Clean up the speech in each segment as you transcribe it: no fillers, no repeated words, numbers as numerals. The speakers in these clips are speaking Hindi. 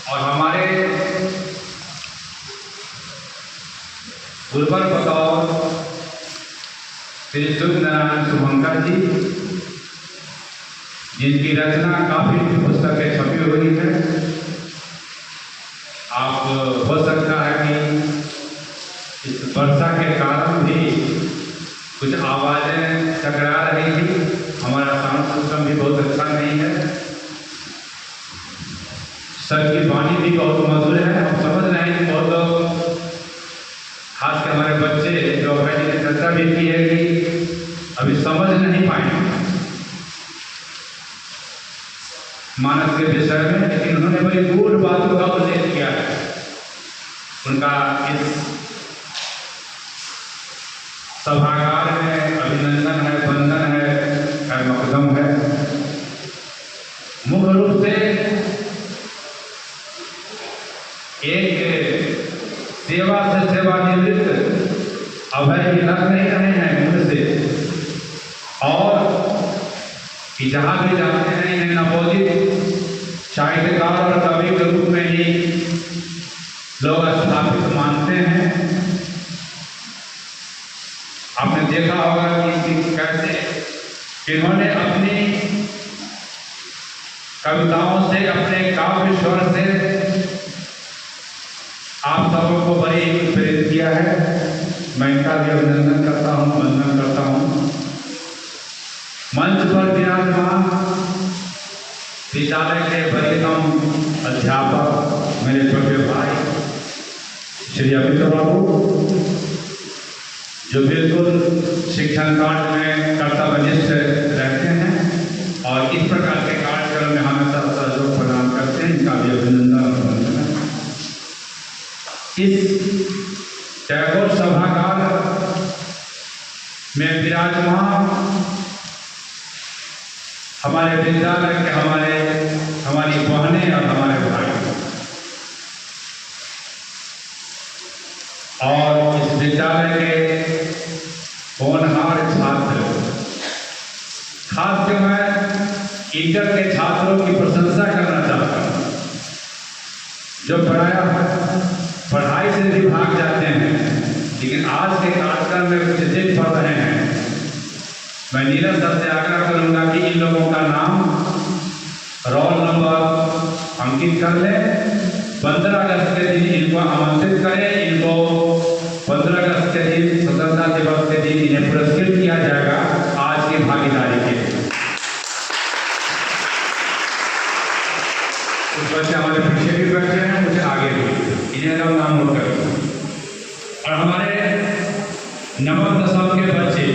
और हमारे गुरुवर बतौर श्री सूर्यनारायण शुभंकर जी, जिनकी रचना काफ़ी पुस्तकें छपी हुई है। आप हो सकता है कि इस वर्षा के कारण भी कुछ आवाज़ें टकरा रही थी। हमारा साउंड सिस्टम भी बहुत अच्छा नहीं है। सर की वाणी भी बहुत मधुर है। हम समझ रहे हैं कि बहुत लोग, खासकर हमारे बच्चे जो भाई जी ने चर्चा भी की है, कि अभी समझ नहीं पाएंगे मानस के विषय में, लेकिन उन्होंने बड़ी गूढ़ बातों का उल्लेख किया है। उनका इस सभागार में अभिनंदन है, वंदन है, खैर मकदम है। मुख्य रूप से एक सेवा से सेवानिवृत्त अभय लग नहीं रहे हैं मुझ से, और कि जहाँ भी जाते हैं इन्हें नवोदित साहित्यकार और कवि के रूप में ही लोग स्थापित मानते हैं। आपने देखा होगा कि कैसे इन्होंने अपनी कविताओं से, अपने काव्य स्वर से आप सबों को बड़ी प्रेरित किया है। मैं इनका भी अभिनंदन करता हूँ, वंदन करता हूँ। मंच पर विराजमान विद्यालय के वरिष्ठ अध्यापक मेरे छोटे भाई श्री अमित बाबू, जो बिल्कुल शिक्षण कार्य में कर्तव्यनिष्ठ रहते हैं और इस प्रकार के कार्यक्रम में हमेशा सहयोग प्रदान करते हैं, इनका भी अभिनंदन और वंदन है। इस टैगोर सभागार में विराजमान हमारे विद्यालय के हमारी बहनें और हमारे भाई, और इस विद्यालय के होनहार छात्र, खासकर मैं इंटर के छात्रों की प्रशंसा करना चाहता हूँ, जो पढ़ाई से भी भाग जाते हैं, लेकिन आज के कार्यक्रम में कुछ जिद पढ़ रहे हैं। मैं नीरज सर से आग्रह करूंगा कि इन लोगों का नाम, रोल नंबर अंकित कर लें। 15 अगस्त के दिन इनको आमंत्रित करें। इनको 15 अगस्त के दिन, स्वतंत्रता दिवस के दिन, इन्हें पुरस्कृत किया जाएगा आज की भागीदारी के लिए। कुछ बच्चे हमारे पीछे भी बैठे हैं, कुछ आगे भी, इन्हें हम नाम नोट करें। और हमारे नवम दशम के बच्चे,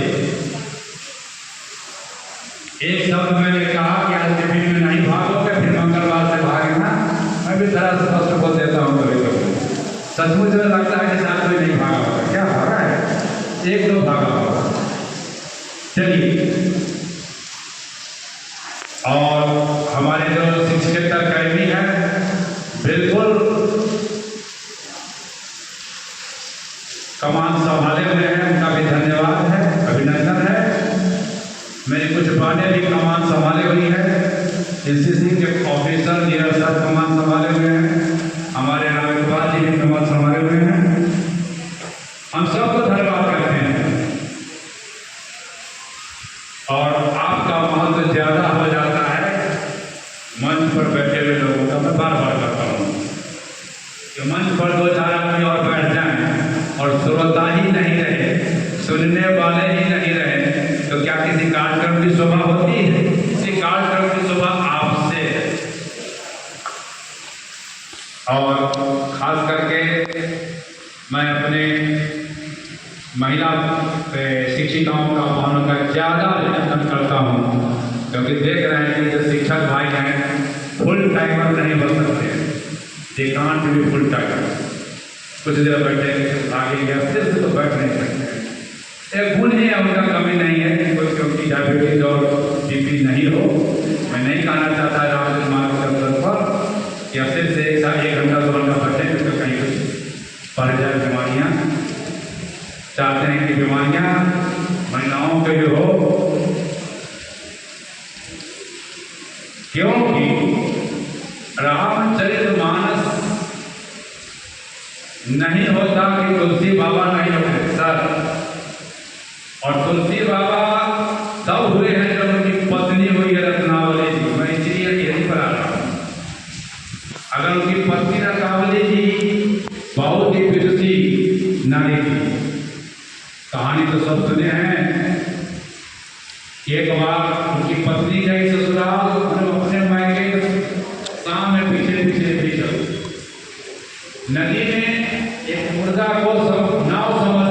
एक शब्द मैंने कहा कि आज के दिन में नहीं भागोगे, फिर मंगलवार से भागना। मैं भी तरह से स्पष्ट बोल देता हूँ कभी कभी। सचमुच में लगता है कि साथ कोई नहीं भागा होगा। क्या भागा है? एक दो भागा होगा। चलिए, और हमारे जो शिक्षकेतर कर्मी हैं, बिल्कुल कमान संभाले हुए हैं, उनका भी धन्यवाद है, अभिनंदन है। मेरी कुछ बहनें भी कमान संभाले हुई है। एनसीसी के ऑफिसर निरंतर कमान संभाले हुए हैं। हमारे नागरिकवाद जी भी कमान संभाले हुए हैं। हम सबको धन्यवाद करते हैं। और आपका महत्व ज्यादा हो जाता है मंच पर बैठे हुए लोगों का। मैं बार बार करता हूँ कि मंच पर 2-4 आदमी और बैठ जाएं और श्रोता ही नहीं रहे, सुनने वाले ही नहीं रहे, तो क्या किसी कार्यक्रम की शोभा होती है? किसी कार्यक्रम की शोभा आपसे। और खास करके मैं अपने महिला शिक्षिकाओं का, बहनों का ज़्यादा अभिनंदन करता हूँ, क्योंकि देख रहे हैं कि जो शिक्षक भाई हैं फुल टाइमर नहीं बन सकते, दे कांट भी फुल टाइमर। कुछ देर बैठे आगे गया, फिर से तो बैठ नहीं सकते। एक गुण है, उनका कमी नहीं है कि कोई, क्योंकि डायबिटीज और बीपी नहीं हो। मैं नहीं कहना चाहता रामचंद्र मार्ग के अवसर पर या फिर से 1 घंटा 2 घंटा बैठे तो कहीं कुछ बढ़ जाए बीमारियाँ। चाहते हैं कि बीमारियाँ महिलाओं के लिए हो, क्योंकि रामचरितमानस नहीं होता कि तुलसी बाबा नहीं होते सर। और तुलसी बाबा तब हुए हैं जब उनकी पत्नी हुई है रत्नावली जी। मैं इसलिए यही पर आ रहा हूँ। अगर उनकी पत्नी रत्नावली जी बहुत ही विदुषी नारी थी। कहानी तो सब सुने हैं। एक बार उनकी पत्नी गई ससुराल, अपने मायके शाम में पीछे पीछे भी चलो। नदी में एक मुर्गा को सब नाव समझ